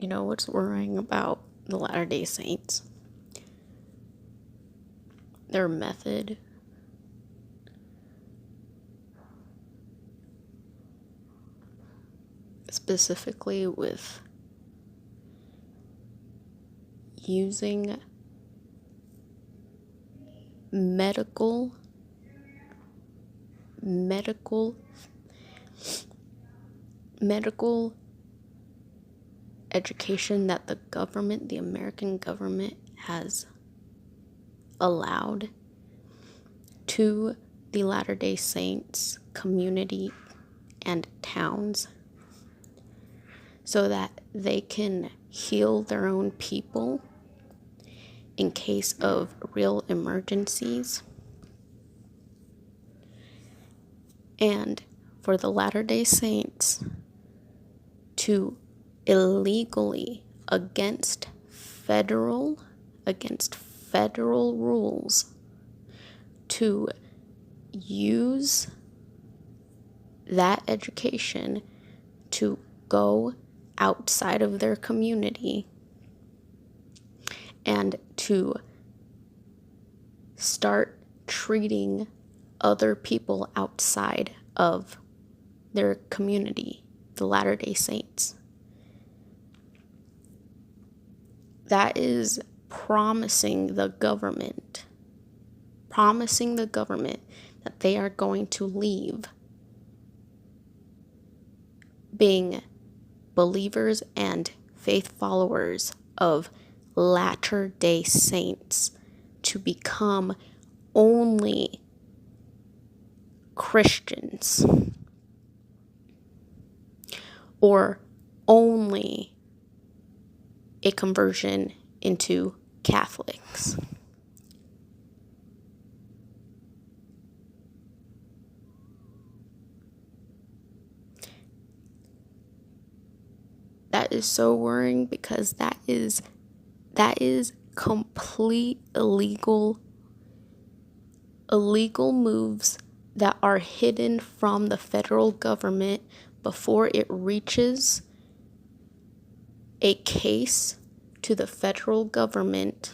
what's worrying about the Latter-day Saints? Their method. Specifically with using medical education that the American government has allowed to the Latter-day Saints community and towns so that they can heal their own people in case of real emergencies. And for the Latter-day Saints to illegally, against federal rules, to use that education to go outside of their community and to start treating other people outside of their community, the Latter-day Saints. That is promising the government that they are going to leave being believers and faith followers of Latter-day Saints to become only Christians or only a conversion into Catholics. That is so worrying because that is complete illegal moves that are hidden from the federal government before it reaches a case to the federal government,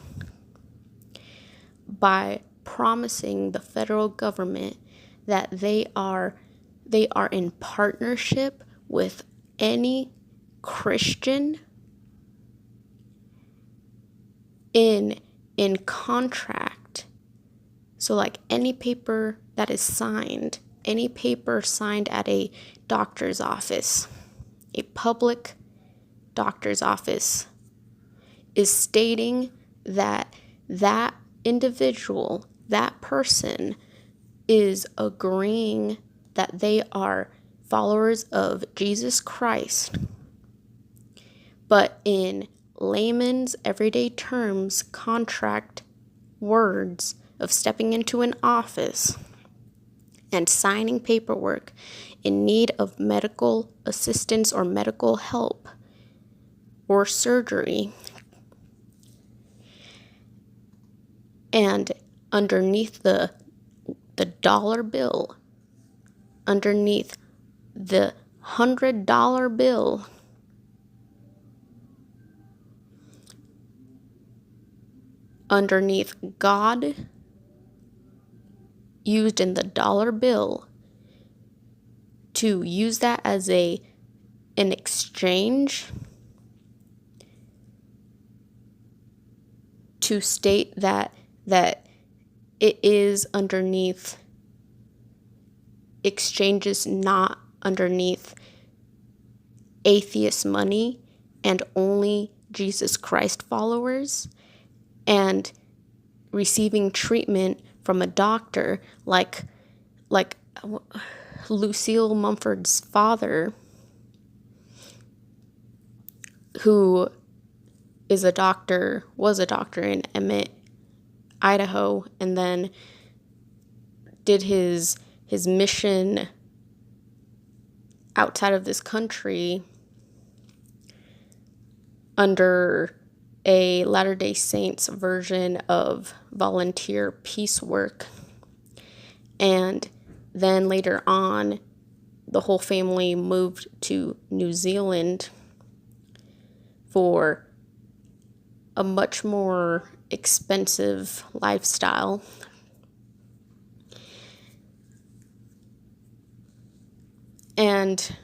by promising the federal government that they are in partnership with any Christian in contract. So like any paper that is signed, any paper signed at a doctor's office, a public doctor's office, is stating that that individual, that person, is agreeing that they are followers of Jesus Christ, but in layman's everyday terms, contract words of stepping into an office and signing paperwork in need of medical assistance or medical help or surgery. And underneath the dollar bill, underneath the $100 bill, underneath God used in the dollar bill, to use that as an exchange to state that it is underneath exchanges, not underneath atheist money and only Jesus Christ followers, and receiving treatment from a doctor like Lucille Mumford's father, who was a doctor in Emmett, Idaho, and then did his mission outside of this country under a Latter-day Saints version of volunteer peace work. And then later on, the whole family moved to New Zealand for a much more expensive lifestyle. And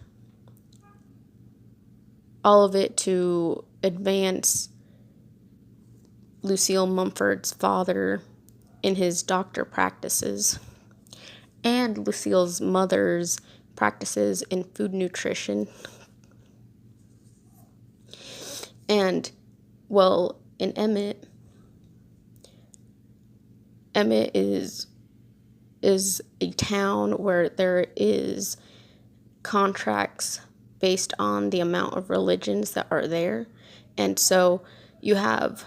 all of it to advance Lucille Mumford's father in his doctor practices and Lucille's mother's practices in food nutrition. And, well, in Emmett is a town where there is contracts based on the amount of religions that are there. And so you have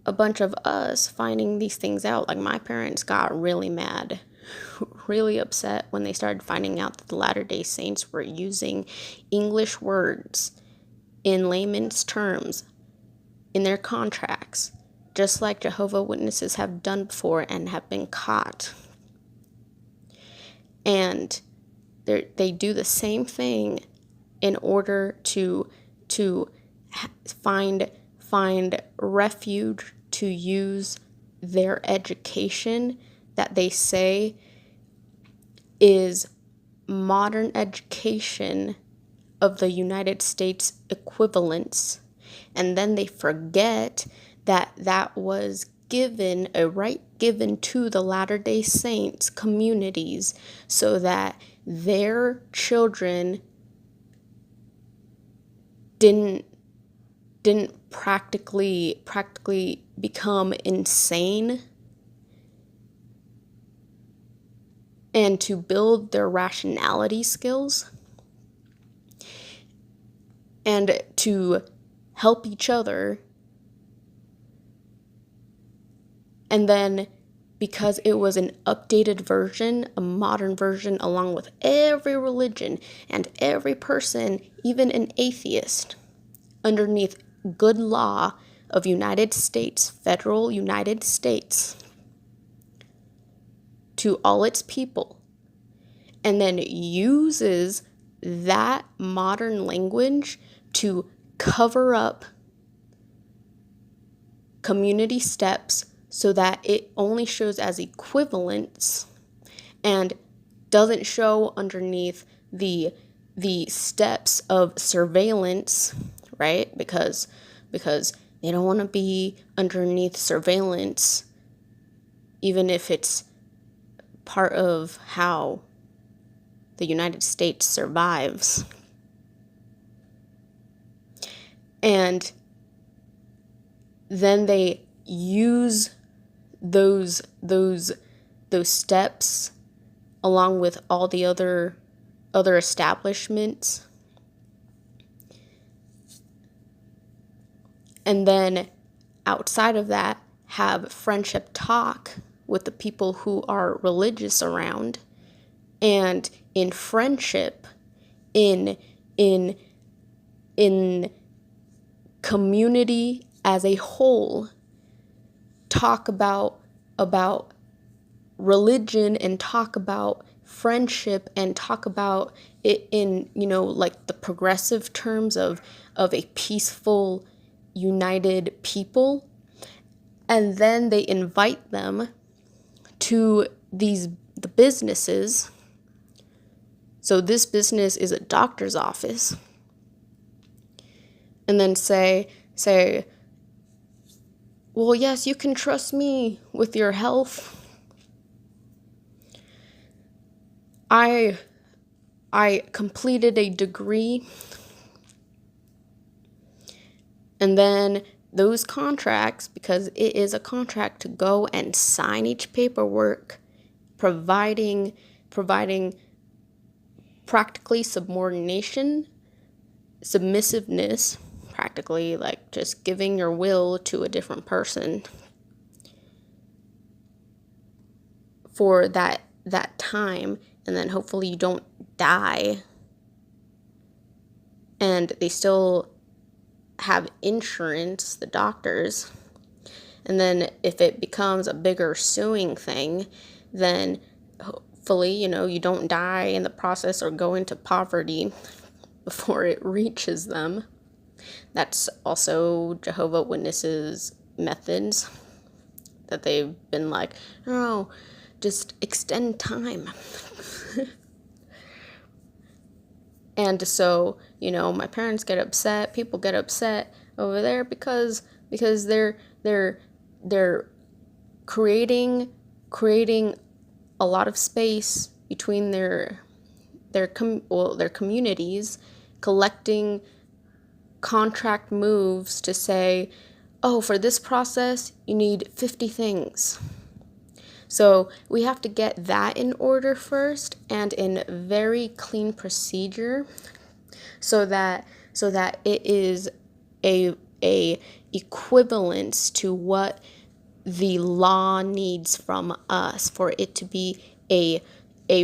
a bunch of us finding these things out. Like, my parents got really mad, really upset when they started finding out that the Latter-day Saints were using English words in layman's terms in their contracts, just like Jehovah's Witnesses have done before and have been caught. And they do the same thing in order to find refuge, to use their education that they say is modern education of the United States equivalents. And then they forget that that was a right given to the Latter-day Saints communities so that their children didn't practically become insane, and to build their rationality skills and to help each other. And then, because it was an updated version, a modern version, along with every religion and every person, even an atheist, underneath good law of United States, federal United States, to all its people, and then uses that modern language to cover up community steps so that it only shows as equivalents and doesn't show underneath the steps of surveillance, right? Because they don't want to be underneath surveillance, even if it's part of how the United States survives. And then they use those steps along with all the other establishments, and then outside of that have friendship talk with the people who are religious around, and in friendship, in community as a whole, talk about religion and talk about friendship and talk about it in, like the progressive terms of a peaceful, united people. And then they invite them to the businesses. So this business is a doctor's office. And then say, well, yes, you can trust me with your health. I completed a degree. And then those contracts, because it is a contract to go and sign each paperwork, providing practically subordination, submissiveness, practically like just giving your will to a different person for that time, and then hopefully you don't die. And they still have insurance, the doctors. And then if it becomes a bigger suing thing, then hopefully, you don't die in the process or go into poverty before it reaches them. That's also Jehovah's Witnesses' methods, that they've been like, oh, just extend time. And so, my parents get upset, people get upset over there because they're creating a lot of space between their communities, collecting contract moves to say, oh, for this process, you need 50 things. So we have to get that in order first, and in very clean procedure, so that it is a equivalence to what the law needs from us, for it to be a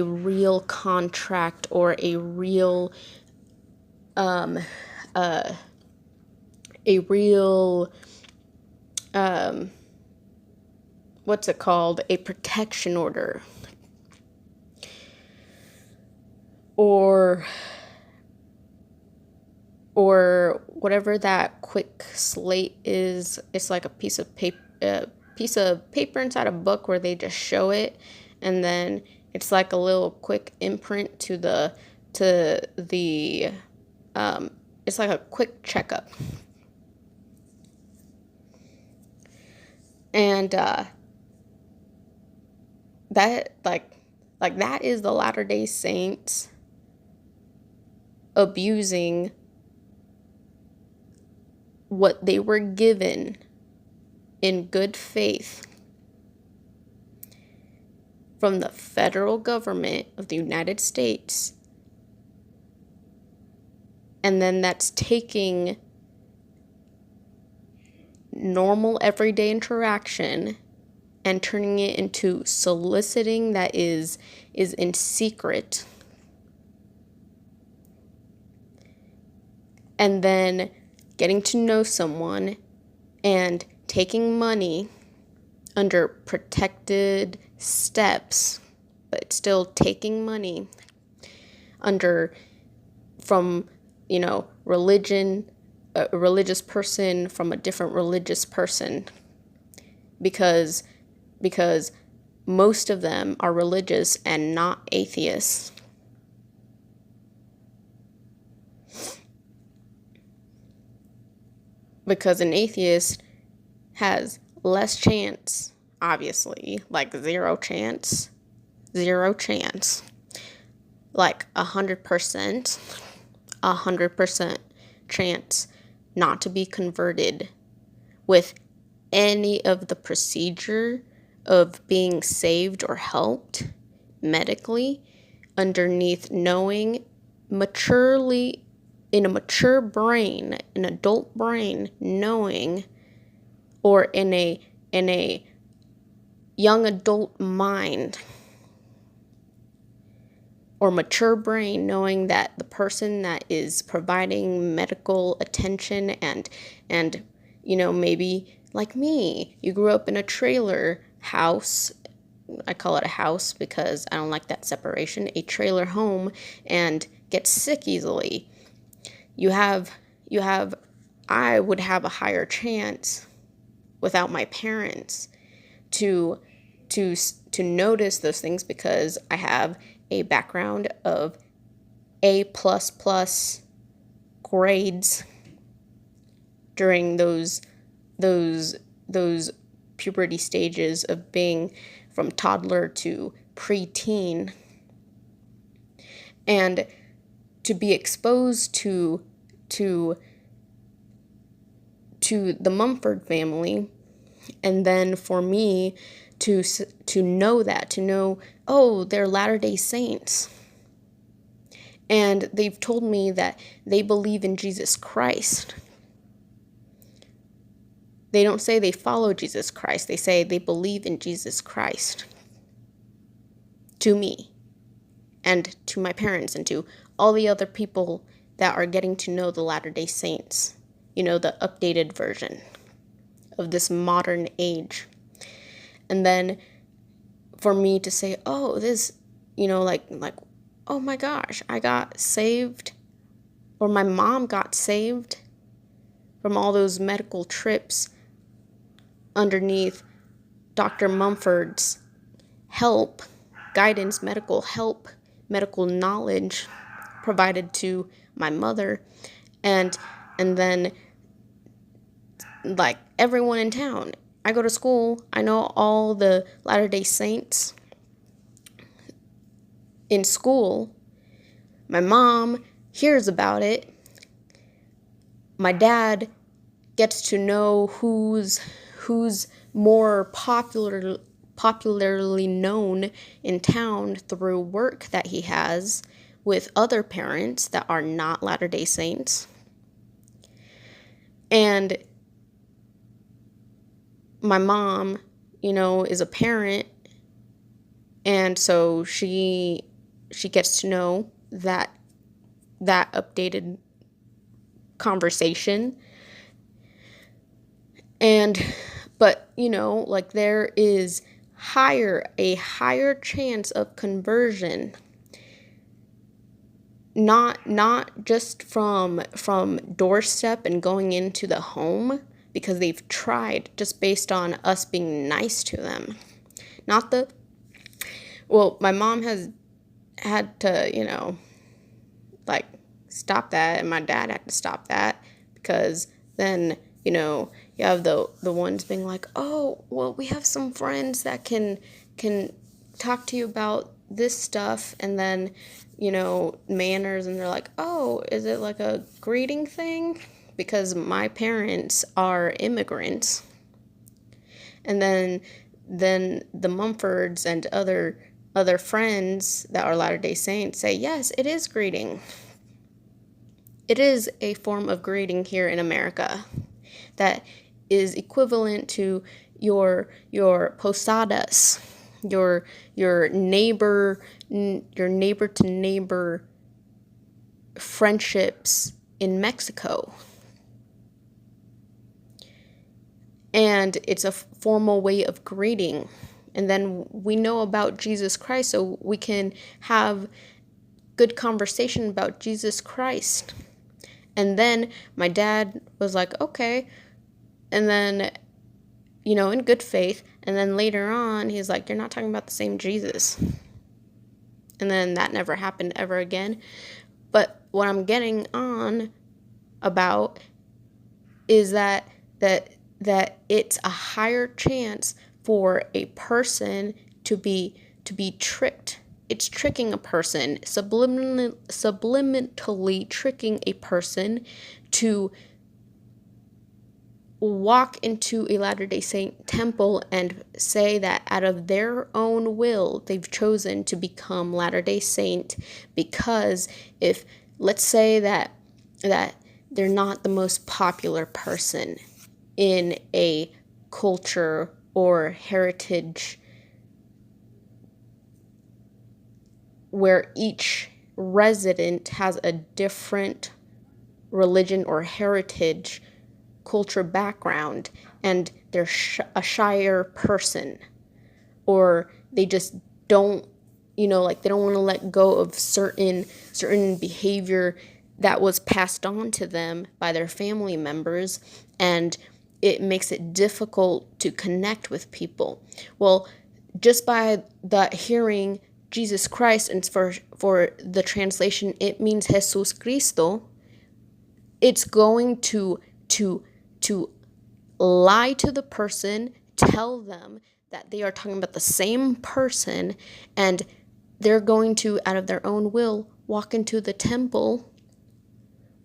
real contract, or a real what's it called? A protection order. Or whatever that quick slate is. It's like a piece of paper inside a book where they just show it, and then it's like a little quick imprint to the it's like a quick checkup. And that that is the Latter-day Saints abusing what they were given in good faith from the federal government of the United States. And then that's taking normal everyday interaction and turning it into soliciting that is in secret. And then getting to know someone and taking money under protected steps, but still taking money from religion, a religious person from a different religious person, because most of them are religious and not atheists. Because an atheist has less chance, obviously, like zero chance, like 100% chance not to be converted with any of the procedure of being saved or helped medically, underneath knowing maturely, in a mature brain, an adult brain, knowing, or in a young adult mind or mature brain, knowing that the person that is providing medical attention and maybe like me, you grew up in a trailer house. I call it a house because I don't like that separation. A trailer home, and get sick easily. I would have a higher chance without my parents to notice those things, because I have a background of A++ grades during those puberty stages of being from toddler to preteen, and to be exposed to the Mumford family, and then for me to know, oh, they're Latter-day Saints, and they've told me that they believe in Jesus Christ. They don't say they follow Jesus Christ. They say they believe in Jesus Christ. To me, and to my parents, and to all the other people that are getting to know the Latter-day Saints, the updated version of this modern age. And then for me to say, oh, this, like, oh my gosh, I got saved, or my mom got saved from all those medical trips underneath Dr. Mumford's help, guidance, medical help, medical knowledge provided to my mother, and then like everyone in town. I go to school, I know all the Latter-day Saints in school. My mom hears about it. My dad gets to know who's more popularly known in town through work that he has with other parents that are not Latter-day Saints. And my mom, is a parent, and so she gets to know that updated conversation. But like there is a higher chance of conversion, not just from doorstep and going into the home, because they've tried, just based on us being nice to them. My mom has had to, like, stop that, and my dad had to stop that, because then, you have the ones being like, oh, well, we have some friends that can talk to you about this stuff, and then, manners, and they're like, oh, is it like a greeting thing? Because my parents are immigrants. And then the Mumfords and other friends that are Latter-day Saints say, yes, it is greeting. It is a form of greeting here in America that is equivalent to your posadas, your neighbor to neighbor friendships in Mexico. And it's a formal way of greeting. And then we know about Jesus Christ, so we can have good conversation about Jesus Christ. And then my dad was like, okay. And then, in good faith. And then later on, he's like, you're not talking about the same Jesus. And then that never happened ever again. But what I'm getting on about is that it's a higher chance for a person to be tricked. It's tricking a person, subliminally tricking a person to walk into a Latter-day Saint temple and say that out of their own will they've chosen to become Latter-day Saint, because if, let's say that they're not the most popular person in a culture or heritage where each resident has a different religion or heritage, culture background, and they're a shyer person, or they just don't, like they don't want to let go of certain behavior that was passed on to them by their family members, and it makes it difficult to connect with people. Well, just by the hearing Jesus Christ, and for the translation, it means Jesus Cristo, it's going to lie to the person, tell them that they are talking about the same person, and they're going to, out of their own will, walk into the temple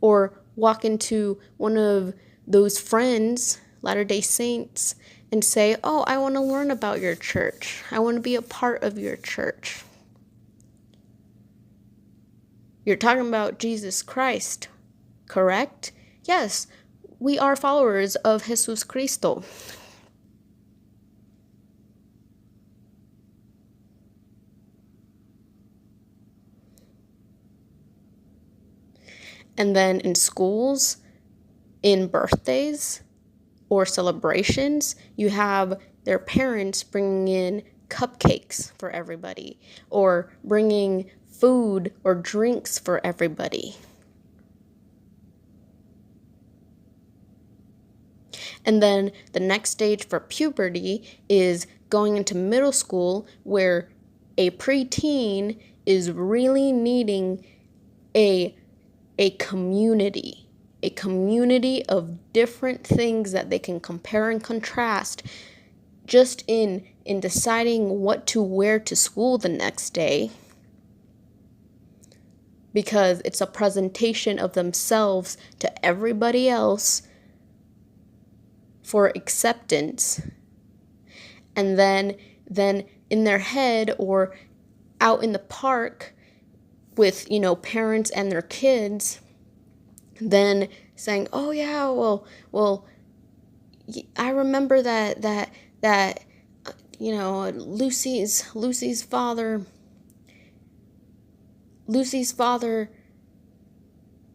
or walk into one of those friends, Latter-day Saints, and say, oh, I want to learn about your church. I want to be a part of your church. You're talking about Jesus Christ, correct? Yes, we are followers of Jesus Cristo. And then in schools, in birthdays or celebrations, you have their parents bringing in cupcakes for everybody, or bringing food or drinks for everybody. And then the next stage for puberty is going into middle school, where a preteen is really needing a community, a community of different things that they can compare and contrast just in deciding what to wear to school the next day, because it's a presentation of themselves to everybody else for acceptance. And then in their head or out in the park with, parents and their kids, then saying, "Oh yeah, well, I remember that Lucy's father,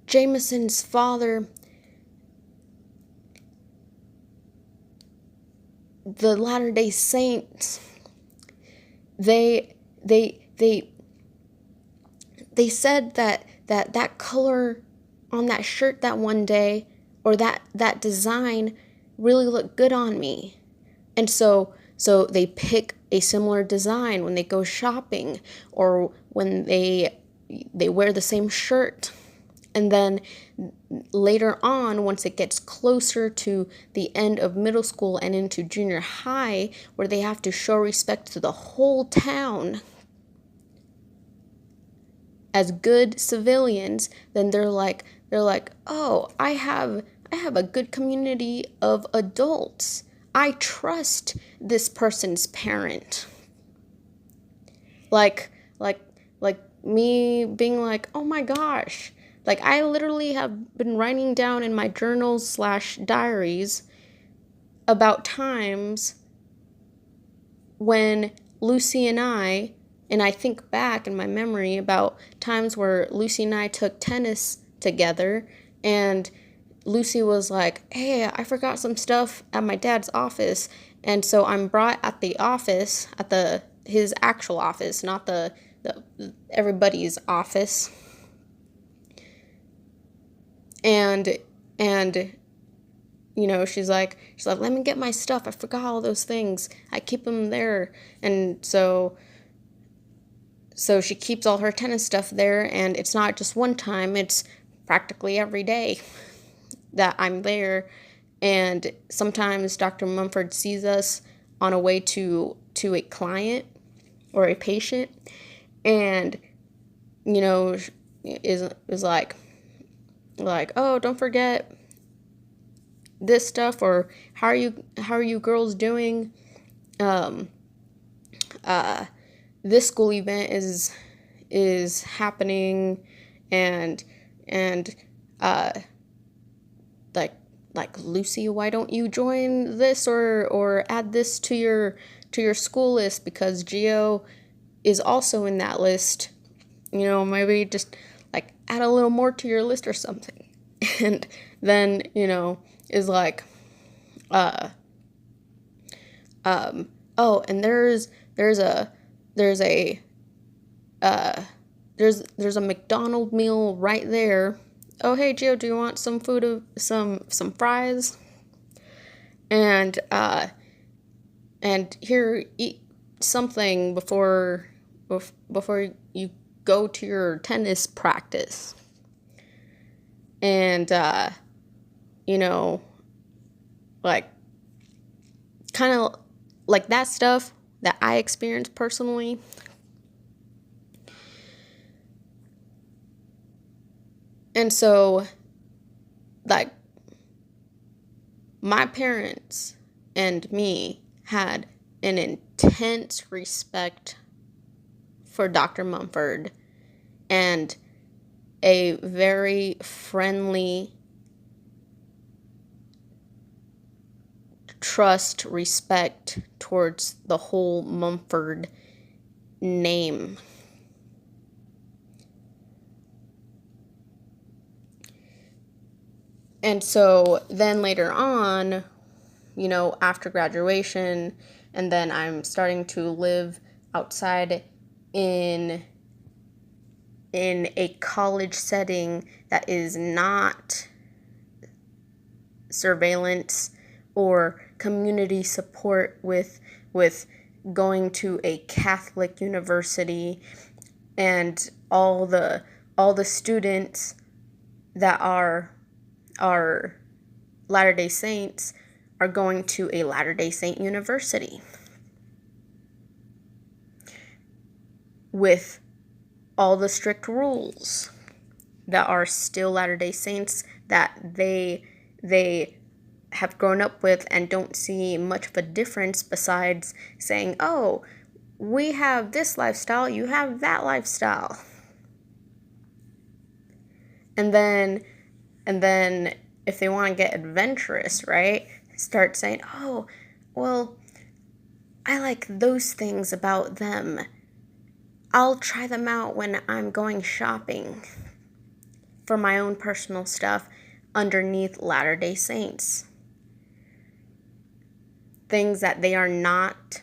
Jameson's father, the Latter-day Saints, they said that color on that shirt that one day, or that design really looked good on me." And so they pick a similar design when they go shopping, or when they wear the same shirt. And then later on, once it gets closer to the end of middle school and into junior high, where they have to show respect to the whole town as good civilians, then they're like, "Oh, I have a good community of adults. I trust this person's parent." Like me being like, "Oh my gosh." Like, I literally have been writing down in my journals/diaries about times when Lucy and I think back in my memory about times where Lucy and I took tennis together, and Lucy was like, "Hey, I forgot some stuff at my dad's office." And so I'm brought at the office, at his actual office, not the everybody's office. And she's like, "Let me get my stuff. I forgot all those things. I keep them there." And so she keeps all her tennis stuff there, and it's not just one time, it's practically every day that I'm there. And sometimes Dr. Mumford sees us on a way to a client or a patient, and is like, "Oh, don't forget this stuff," or how are you girls doing? This school event is happening, and like Lucy, why don't you join this or add this to your school list, because Gio is also in that list. Maybe just like add a little more to your list or something. And then is like, oh, and there's a McDonald's meal right there. "Oh, hey Gio, do you want some food, some fries? And here, eat something before you go to your tennis practice." And like, kind of like that stuff that I experienced personally. And so, like, my parents and me had an intense respect for Dr. Mumford, and a very friendly trust, respect towards the whole Mumford name. And so then later on, after graduation, and then I'm starting to live outside in a college setting that is not surveillance or community support with going to a Catholic university, and all the students that are Latter-day Saints are going to a Latter-day Saint university with all the strict rules that are still Latter-day Saints that they have grown up with, and don't see much of a difference besides saying, oh, we have this lifestyle, you have that lifestyle. And then if they want to get adventurous, right, start saying, oh, well, I like those things about them. I'll try them out when I'm going shopping for my own personal stuff underneath Latter-day Saints. Things that they are not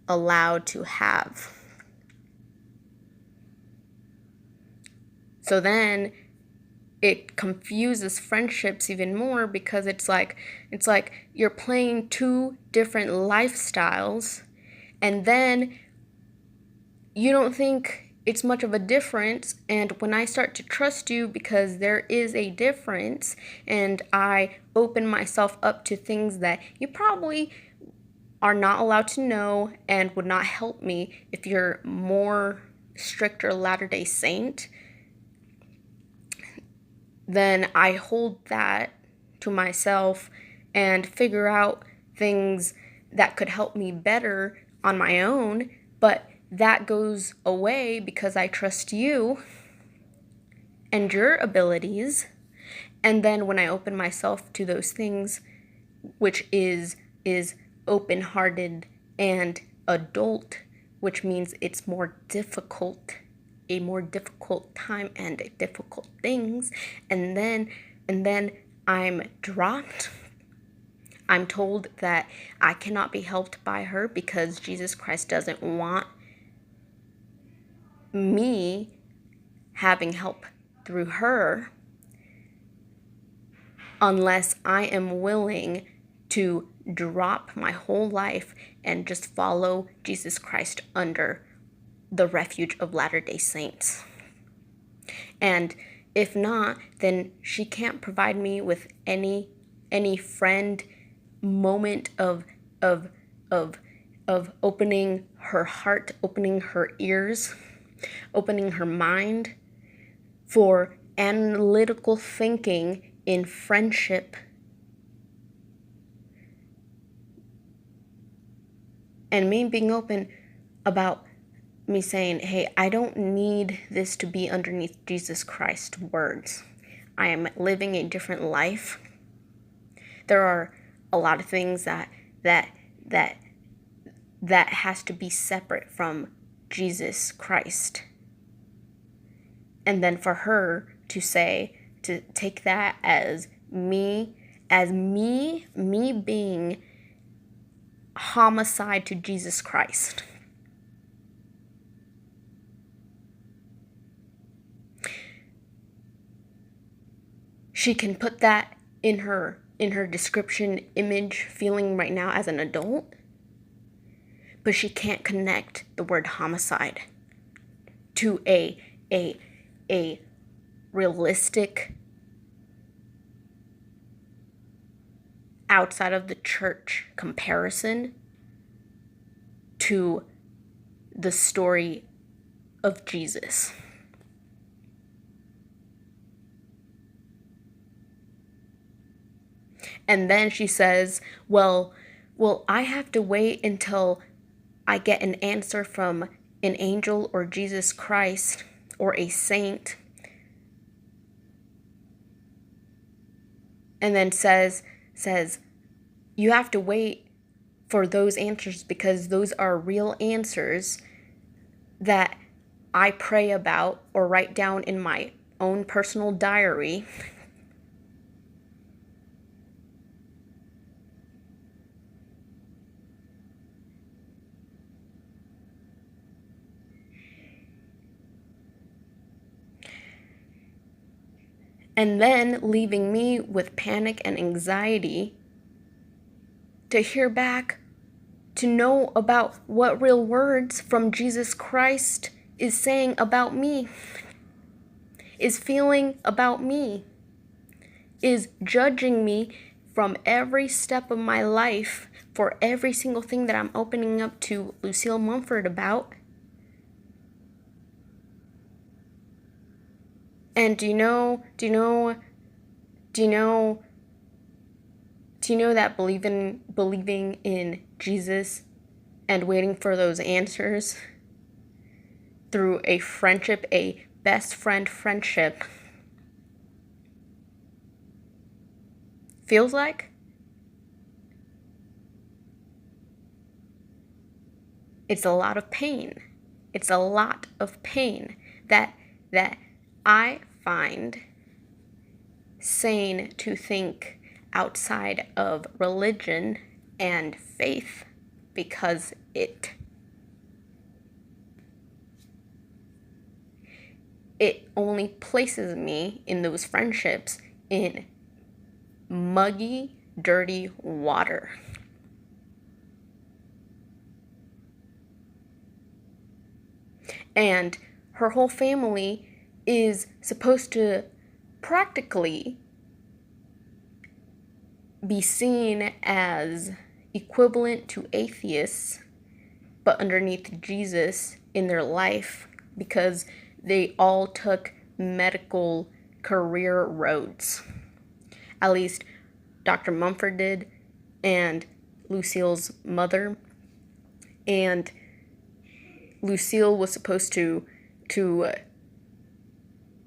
allowed to have. So then it confuses friendships even more, because it's like you're playing two different lifestyles, and then you don't think it's much of a difference. And when I start to trust you because there is a difference, and I open myself up to things that you probably are not allowed to know and would not help me if you're more stricter Latter-day Saint, then I hold that to myself and figure out things that could help me better on my own. But that goes away because I trust you and your abilities. And then when I open myself to those things, which is open-hearted and adult, which means it's more difficult, a more difficult time and difficult things, and then I'm dropped. I'm told that I cannot be helped by her because Jesus Christ doesn't want me having help through her unless I am willing to drop my whole life and just follow Jesus Christ under the refuge of Latter-day Saints. And if not, then she can't provide me with any friend moment of opening her heart, opening her ears, opening her mind for analytical thinking in friendship. And me being open about me saying, hey, I don't need this to be underneath Jesus Christ's words. I am living a different life. There are a lot of things that has to be separate from Jesus Christ. And then for her to say, to take that as me being homicide to Jesus Christ. She can put that in her description image feeling right now as an adult, but she can't connect the word homicide to a realistic, outside of the church comparison to the story of Jesus. And then she says, well, I have to wait until I get an answer from an angel or Jesus Christ or a saint. And then says, you have to wait for those answers because those are real answers that I pray about or write down in my own personal diary. And then leaving me with panic and anxiety to hear back, to know about what real words from Jesus Christ is saying about me, is feeling about me, is judging me from every step of my life for every single thing that I'm opening up to Lucille Mumford about. And do you know that believing in Jesus and waiting for those answers through a friendship, a best friend friendship, feels like? It's a lot of pain. It's a lot of pain that I find sane to think outside of religion and faith, because it only places me in those friendships in muggy, dirty water. And her whole family is supposed to practically be seen as equivalent to atheists, but underneath Jesus in their life, because they all took medical career roads. At least Dr. Mumford did, and Lucille's mother. And Lucille was supposed to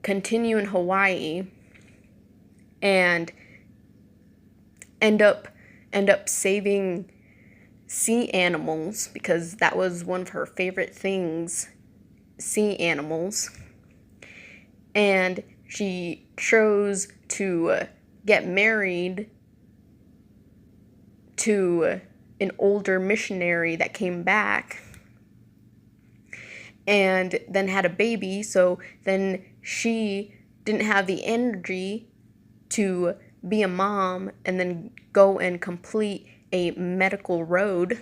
continue in Hawaii and end up saving sea animals, because that was one of her favorite things, sea animals. And she chose to get married to an older missionary that came back and then had a baby. So then she didn't have the energy to be a mom and then go and complete a medical road.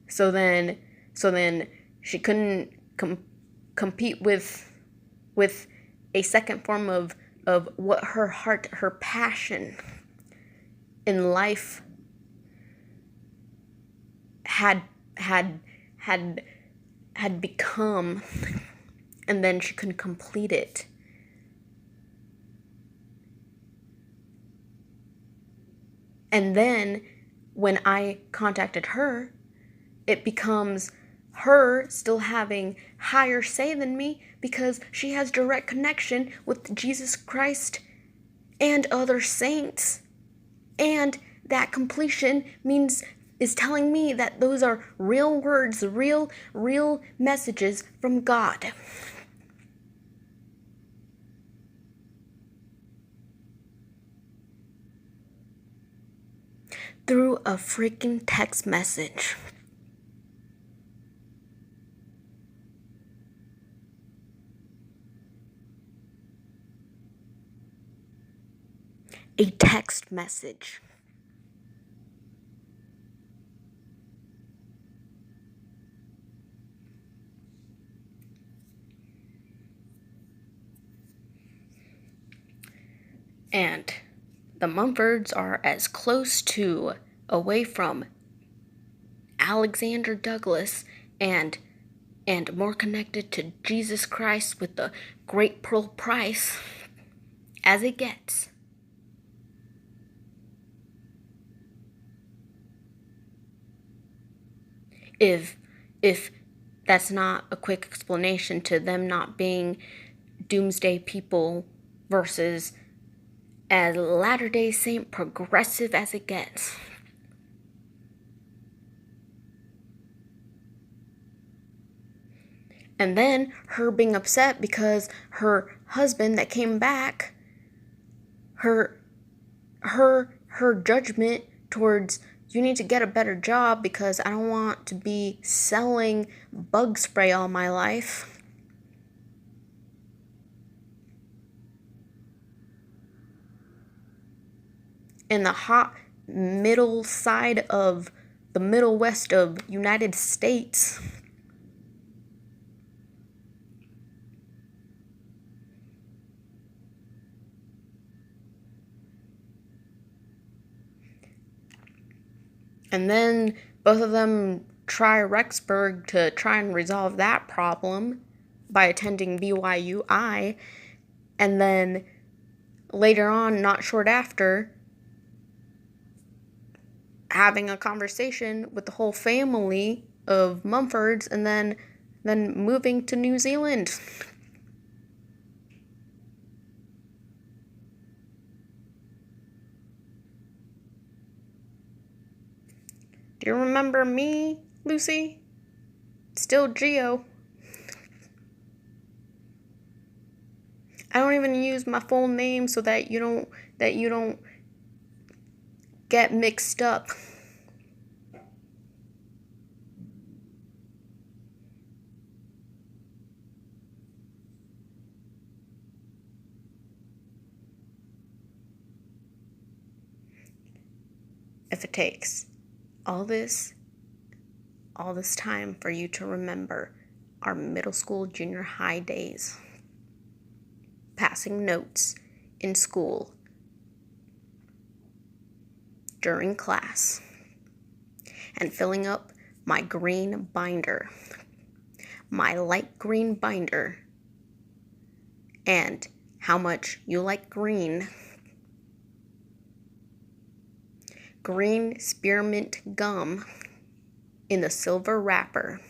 So then she couldn't compete with a second form of what her heart, her passion in life had become, and then she couldn't complete it. And then when I contacted her, it becomes her still having higher say than me, because she has direct connection with Jesus Christ and other saints. And that completion is telling me that those are real words, real messages from God. Through a freaking text message. A text message. And the Mumfords are as close to away from Alexander Douglas and more connected to Jesus Christ with the great pearl price as it gets. If that's not a quick explanation to them not being doomsday people versus as Latter-day Saint progressive as it gets. And then her being upset because her husband that came back, her judgment towards, you need to get a better job because I don't want to be selling bug spray all my life. in the hot middle side of the Middle West of United States. And then both of them try Rexburg to try and resolve that problem by attending BYUI. And then later on, not short after, having a conversation with the whole family of Mumfords, and then moving to New Zealand. Do you remember me, Lucy? Still Gio. I don't even use my full name so that you don't get mixed up. If it takes all this time for you to remember our middle school, junior high days, passing notes in school, during class, and filling up my green binder, my light green binder, and how much you like green spearmint gum in the silver wrapper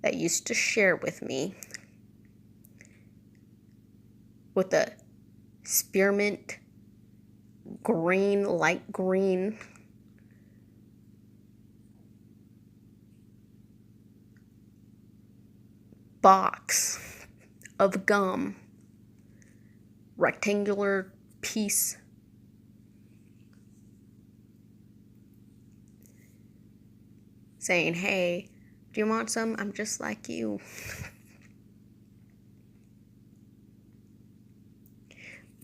that you used to share with me, with the spearmint green, light green box of gum, rectangular piece, saying, hey, do you want some? I'm just like you.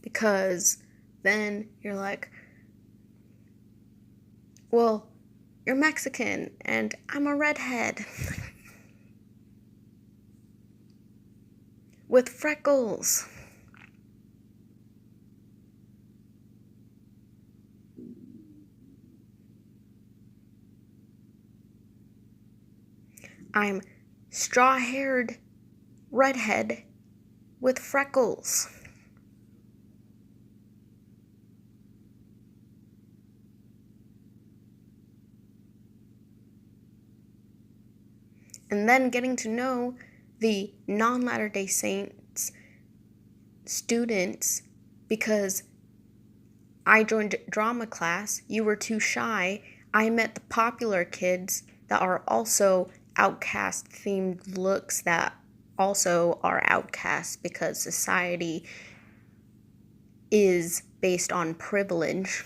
Because then you're like, well, you're Mexican and I'm a redhead with freckles. I'm straw-haired redhead with freckles. And then getting to know the non-Latter-day Saints students, because I joined drama class, you were too shy. I met the popular kids that are also outcast themed looks that also are outcasts because society is based on privilege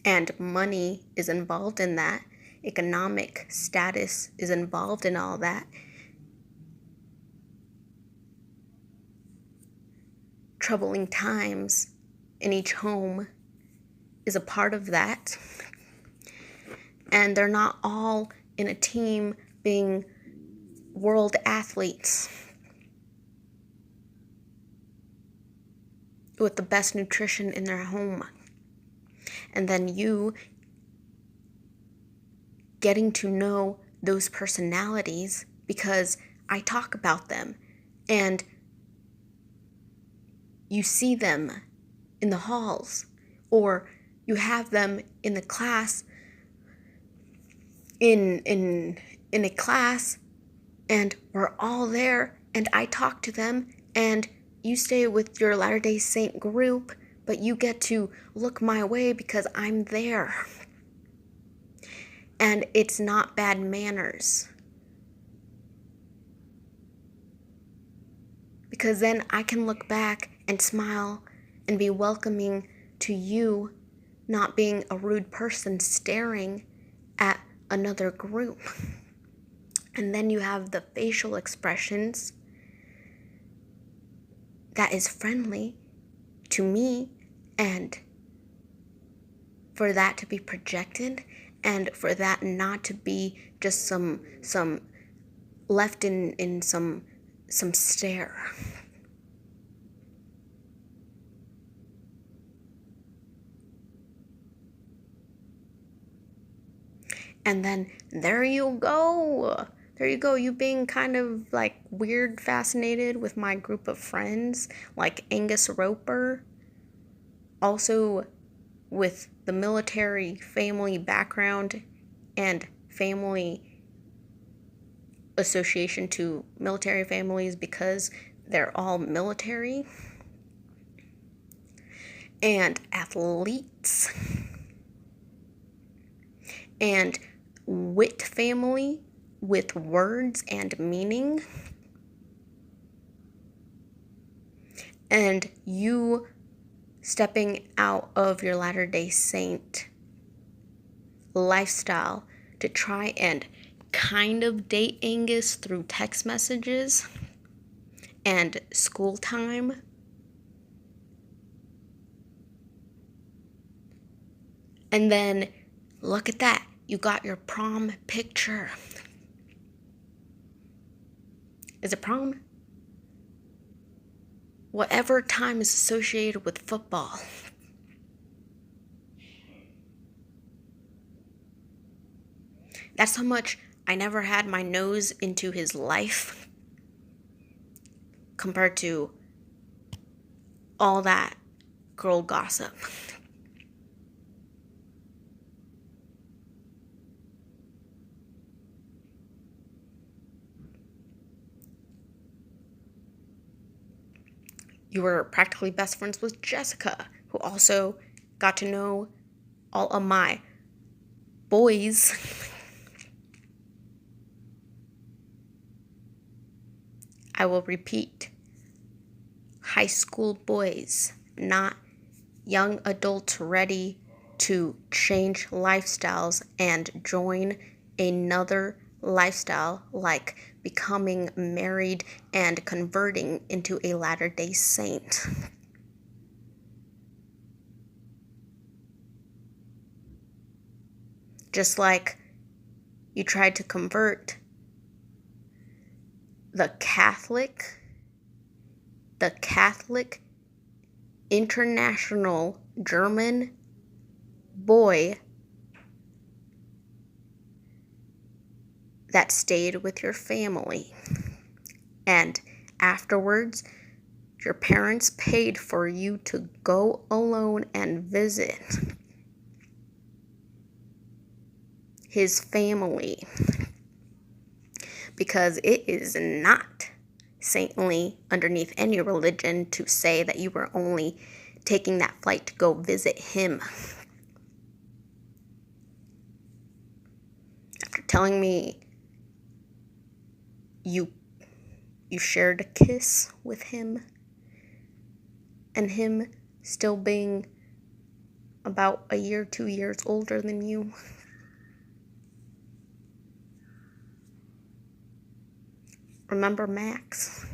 and money is involved in that. Economic status is involved in all that. Troubling times in each home is a part of that. And they're not all in a team being world athletes with the best nutrition in their home. And then you getting to know those personalities because I talk about them and you see them in the halls, or you have them in the class, in a class, and we're all there, and I talk to them, and you stay with your Latter-day Saint group, but you get to look my way because I'm there. And it's not bad manners. Because then I can look back and smile and be welcoming to you, not being a rude person staring at another group. And then you have the facial expressions that is friendly to me, and for that to be projected, and for that not to be just some left in some stare. And then there you go. There you go. You being kind of like weird fascinated with my group of friends, like Angus Roper. Also with the military family background and family association to military families because they're all military and athletes, and wit family with words and meaning, and you stepping out of your Latter-day Saint lifestyle to try and kind of date Angus through text messages and school time. And then look at that. You got your prom picture. Is it prom? Whatever time is associated with football. That's how much I never had my nose into his life compared to all that girl gossip. You were practically best friends with Jessica, who also got to know all of my boys. I will repeat, high school boys, not young adults ready to change lifestyles and join another lifestyle like becoming married and converting into a Latter-day Saint. Just like you tried to convert the Catholic international German boy that stayed with your family, and afterwards your parents paid for you to go alone and visit his family, because it is not saintly underneath any religion to say that you were only taking that flight to go visit him. After telling me you shared a kiss with him, and him still being about a year, 2 years older than you. Remember Max?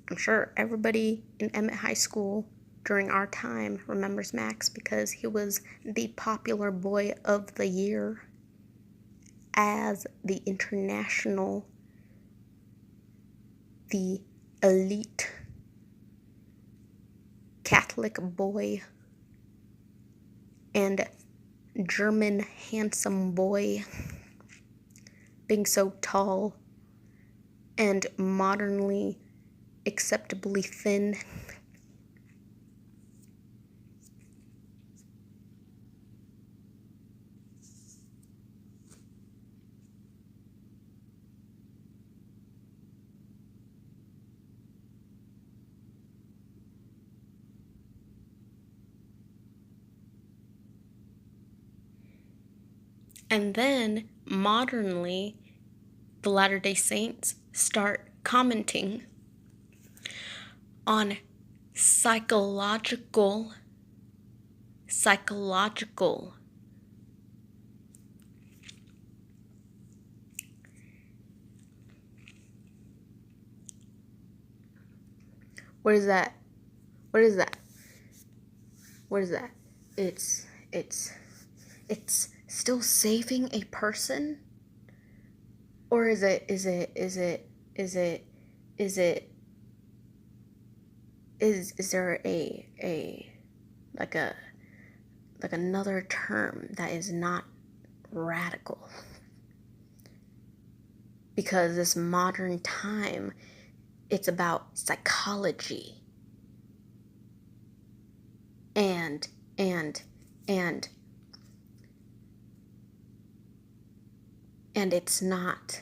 I'm sure everybody in Emmett High School during our time remembers Max because he was the popular boy of the year as the international, the elite Catholic boy and German handsome boy, being so tall and modernly acceptably thin. And then, modernly, the Latter-day Saints start commenting on psychological What is that? What is that? What is that? It's still saving a person? Or is there a like another term that is not radical? Because this modern time, it's about psychology and it's not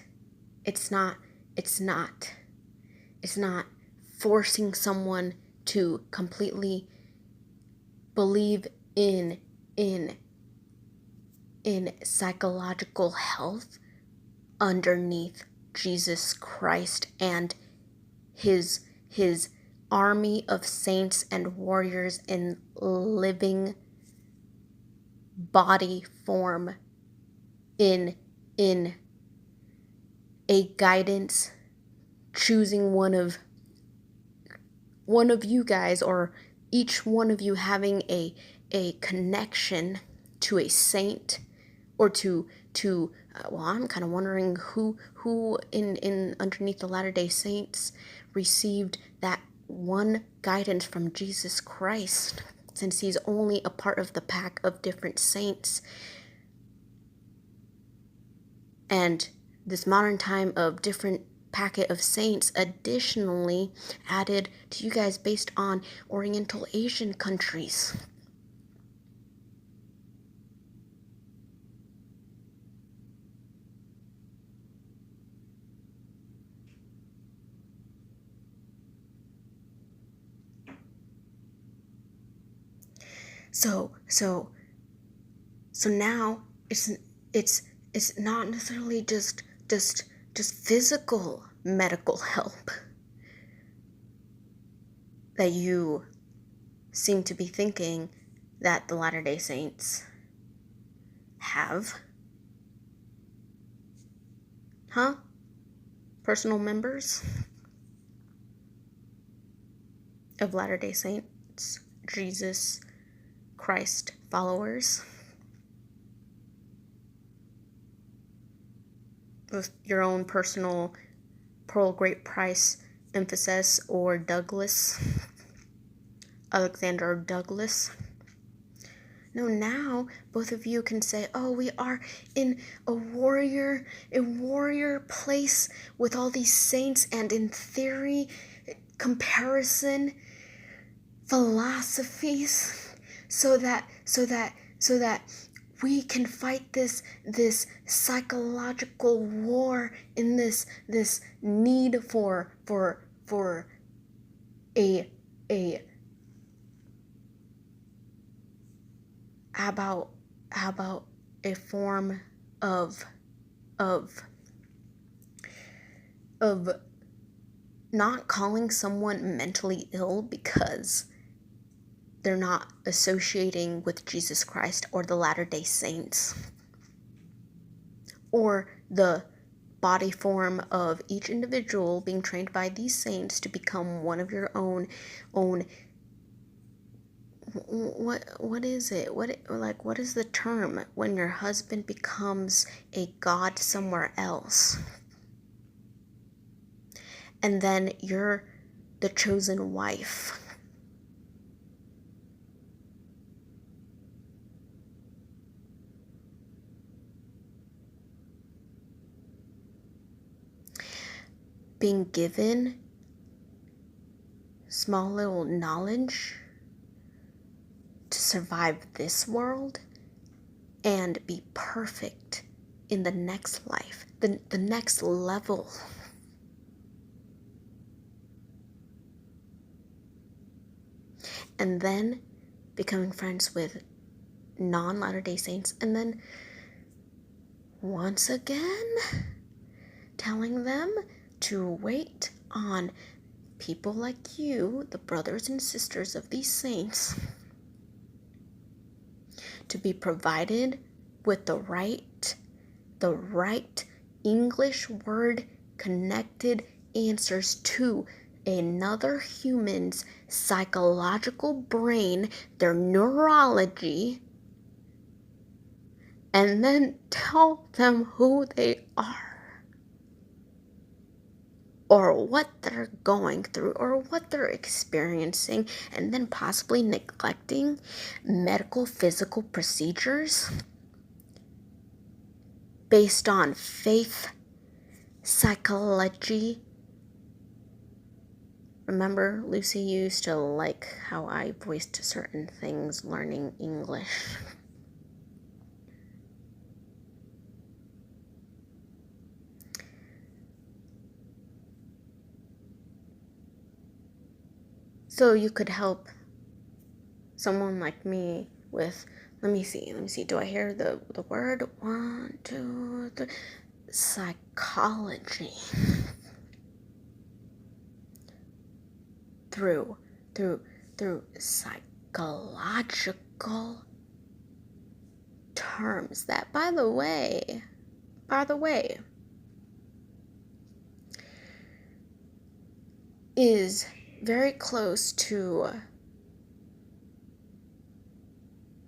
forcing someone to completely believe in psychological health underneath Jesus Christ and his army of saints and warriors in living body form in a guidance, choosing one of you guys, or each one of you having a connection to a saint, or to well, I'm kind of wondering who in underneath the Latter-day Saints received that one guidance from Jesus Christ, since he's only a part of the pack of different saints. And this modern time of different packet of saints additionally added to you guys based on Oriental Asian countries. So now it's not necessarily just physical medical help that you seem to be thinking that the Latter-day Saints have. Huh? Personal members of Latter-day Saints, Jesus Christ followers, with your own personal Pearl Great Price emphasis, or Alexander Douglas. No, now both of you can say, oh, we are in a warrior place with all these saints, and in theory, comparison, philosophies, so that we can fight this psychological war in this need for a how about a form of not calling someone mentally ill because they're not associating with Jesus Christ or the Latter-day Saints, or the body form of each individual being trained by these saints to become one of your own. What is it? What is the term when your husband becomes a god somewhere else, and then you're the chosen wife? Being given small little knowledge to survive this world and be perfect in the next life, the next level. And then becoming friends with non-Latter-day Saints, and then once again telling them to wait on people like you, the brothers and sisters of these saints, to be provided with the right English word connected answers to another human's psychological brain, their neurology, and then tell them who they are, or what they're going through, or what they're experiencing, and then possibly neglecting medical physical procedures based on faith, psychology. Remember, Lucy used to like how I voiced certain things learning English. So you could help someone like me with, let me see, do I hear the word? 1, 2, 3, psychology. Through psychological terms that, by the way, is very close to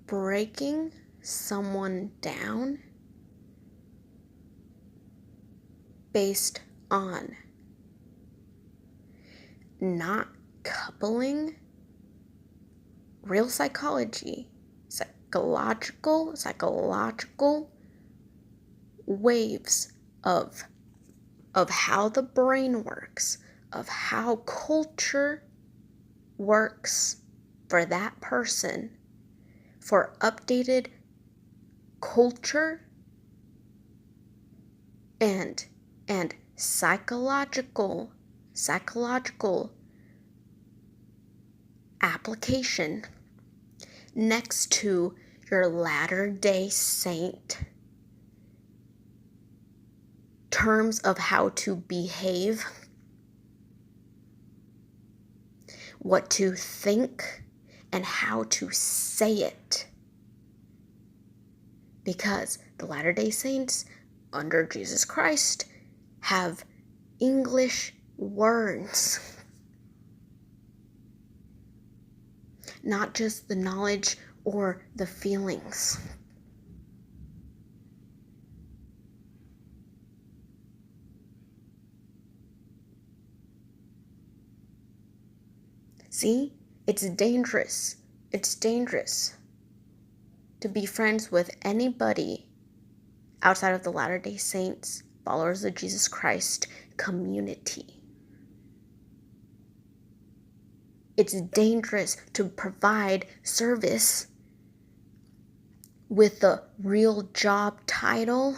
breaking someone down based on not coupling real psychological waves of how the brain works, of how culture works for that person, for updated culture and psychological application next to your Latter-day Saint terms of how to behave, what to think, and how to say it. Because the Latter-day Saints under Jesus Christ have English words, not just the knowledge or the feelings. See, it's dangerous. It's dangerous to be friends with anybody outside of the Latter-day Saints, followers of Jesus Christ community. It's dangerous to provide service with the real job title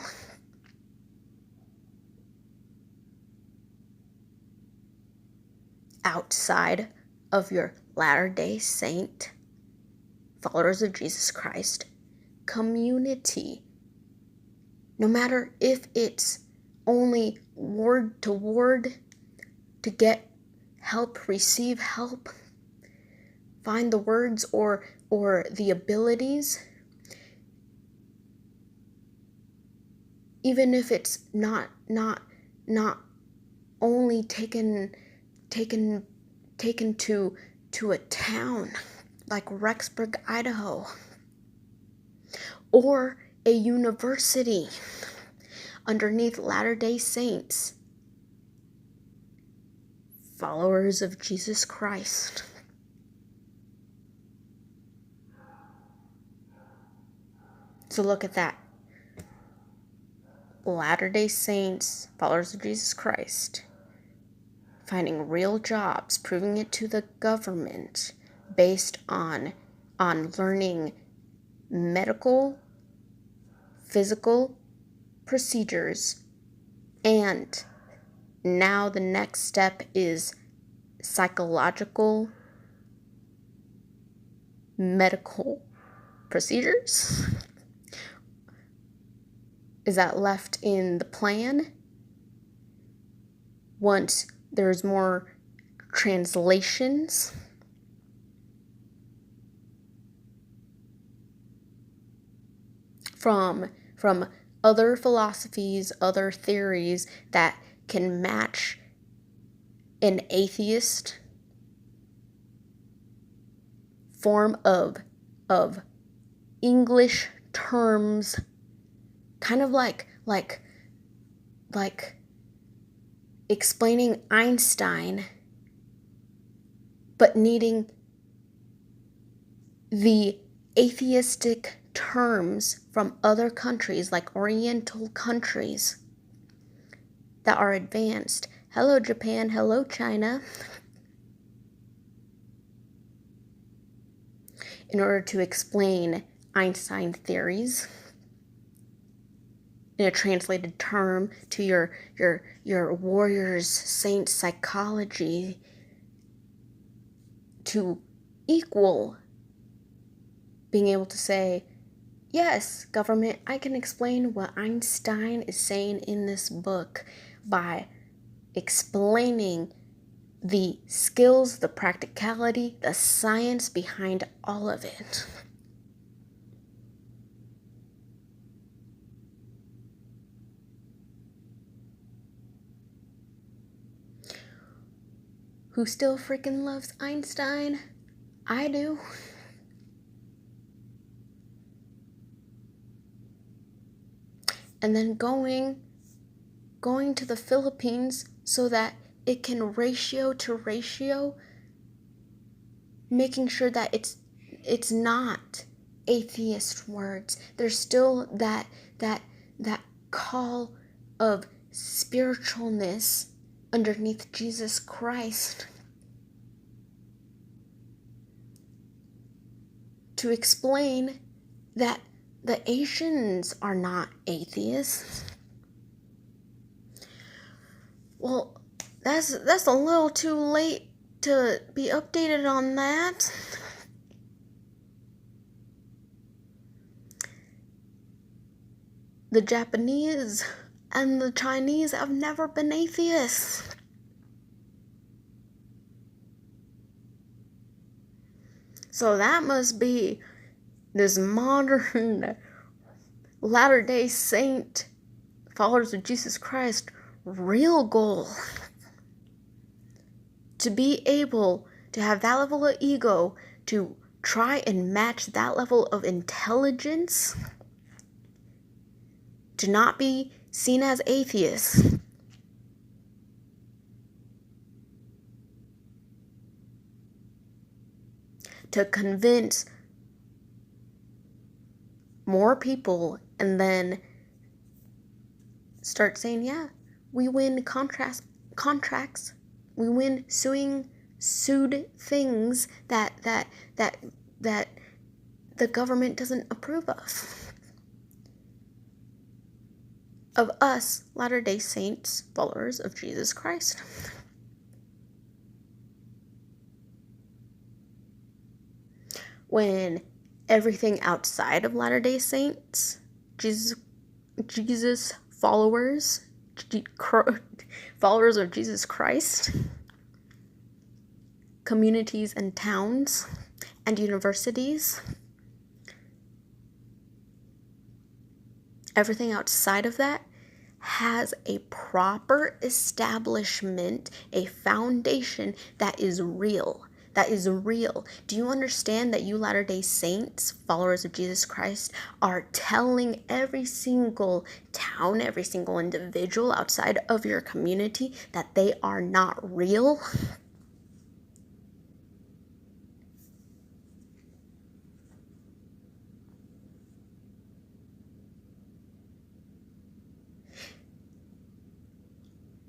outside of your Latter-day Saint, followers of Jesus Christ community. No matter if it's only word to word to get help, receive help, find the words or the abilities, even if it's not only taken to a town like Rexburg, Idaho, or a university underneath Latter-day Saints, followers of Jesus Christ. So look at that. Latter-day Saints, followers of Jesus Christ, finding real jobs, proving it to the government based on learning medical, physical procedures, and now the next step is psychological medical procedures. Is that left in the plan? Once there's more translations from other philosophies, other theories that can match an atheist form of English terms, kind of like explaining Einstein, but needing the atheistic terms from other countries, like Oriental countries that are advanced. Hello, Japan. Hello, China. In order to explain Einstein theories in a translated term to your warriors, saints psychology, to equal being able to say, yes, government, I can explain what Einstein is saying in this book by explaining the skills, the practicality, the science behind all of it. Who still freaking loves Einstein? I do. And then going to the Philippines so that it can ratio to ratio, making sure that it's not atheist words. There's still that call of spiritualness underneath Jesus Christ, to explain that the Asians are not atheists. Well, that's a little too late to be updated on that. The Japanese and the Chinese have never been atheists. So that must be this modern Latter-day Saint, followers of Jesus Christ, real goal. To be able to have that level of ego, to try and match that level of intelligence, to not be seen as atheists. To convince more people and then start saying, yeah, we win contracts, we win sued things that the government doesn't approve of us Latter-day Saints, followers of Jesus Christ. When everything outside of Latter-day Saints, Jesus followers, followers of Jesus Christ, communities and towns and universities, everything outside of that has a proper establishment, a foundation that is real. That is real. Do you understand that you Latter-day Saints, followers of Jesus Christ, are telling every single town, every single individual outside of your community that they are not real?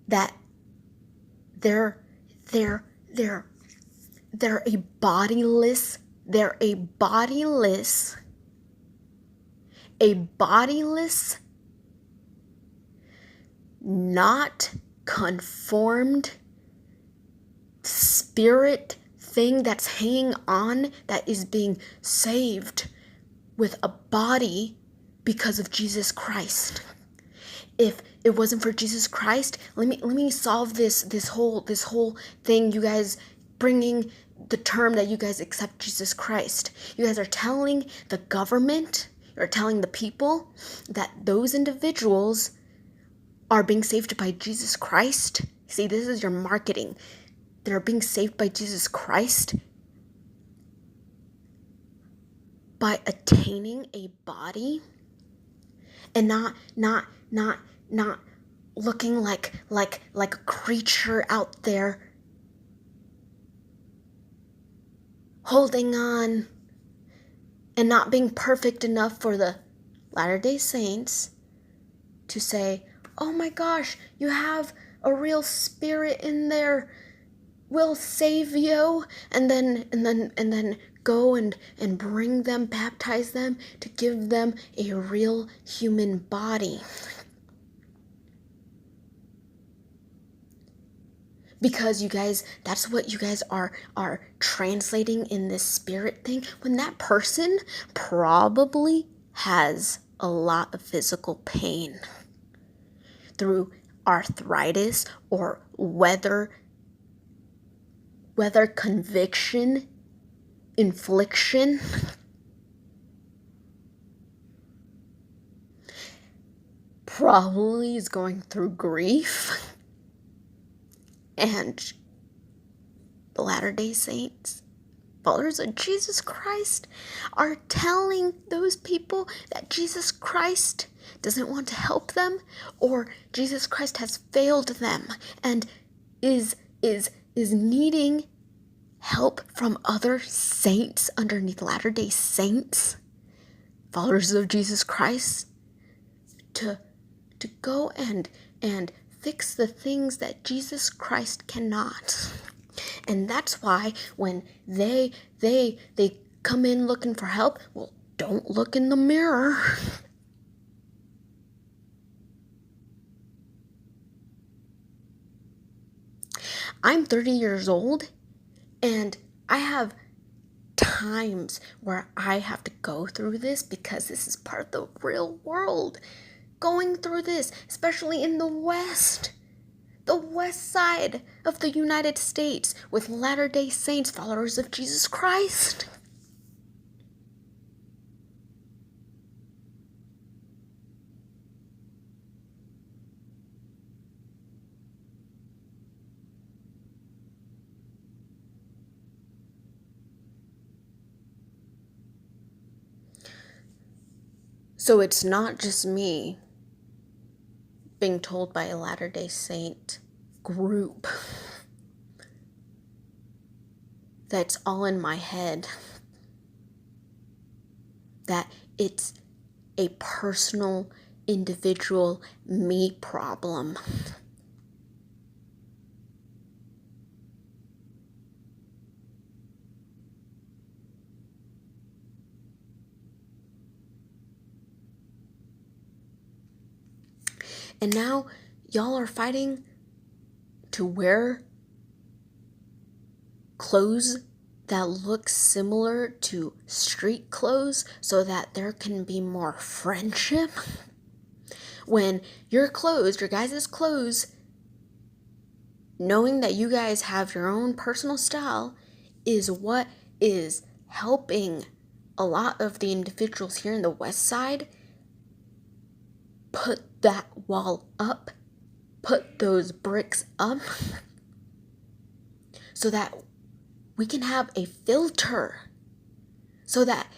That they're a bodiless, not conformed spirit thing that's hanging on, that is being saved with a body because of Jesus Christ. If it wasn't for Jesus Christ, let me solve this whole thing, you guys bringing the term that you guys accept Jesus Christ. You guys are telling the government, you're telling the people that those individuals are being saved by Jesus Christ. See, this is your marketing. that are being saved by Jesus Christ by attaining a body and not looking like a creature out there holding on and not being perfect enough for the Latter-day Saints to say, oh my gosh, you have a real spirit in there, we'll save you, and then go and bring them, baptize them, to give them a real human body. Because you guys, that's what you guys are translating in this spirit thing, when that person probably has a lot of physical pain through arthritis or weather conviction, infliction. Probably is going through grief. And the Latter-day Saints, followers of Jesus Christ, are telling those people that Jesus Christ doesn't want to help them, or Jesus Christ has failed them and is needing help from other saints underneath Latter-day Saints, followers of Jesus Christ, to go and fix the things that Jesus Christ cannot. And that's why when they come in looking for help, well, don't look in the mirror. I'm 30 years old, and I have times where I have to go through this because this is part of the real world. Going through this, especially in the West side of the United States, with Latter-day Saints, followers of Jesus Christ. So it's not just me being told by a Latter-day Saint group that's all in my head, that it's a personal, individual me problem. And now y'all are fighting to wear clothes that look similar to street clothes so that there can be more friendship. When your clothes, your guys' clothes, knowing that you guys have your own personal style, is what is helping a lot of the individuals here in the West Side put that wall up, put those bricks up, so that we can have a filter. So that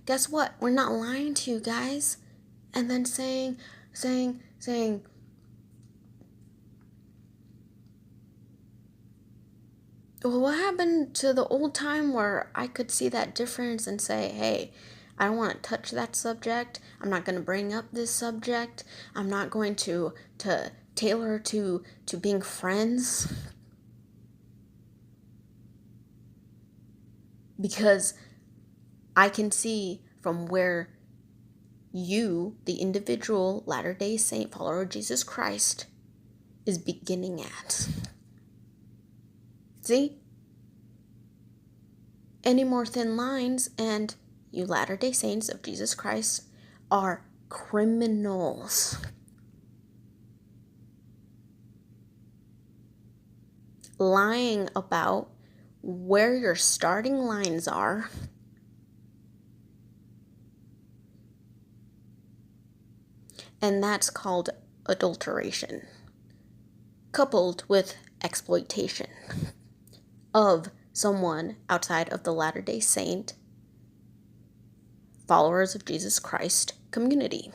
guess what? We're not lying to you guys and then saying, well, what happened to the old time where I could see that difference and say, hey, I don't want to touch that subject. I'm not going to bring up this subject. I'm not going to tailor to being friends. Because I can see from where you, the individual Latter-day Saint follower of Jesus Christ, is beginning at. See? Any more thin lines and you Latter-day Saints of Jesus Christ are criminals. Lying about where your starting lines are, and that's called adulteration, coupled with exploitation. of someone outside of the Latter-day Saint, followers of Jesus Christ community.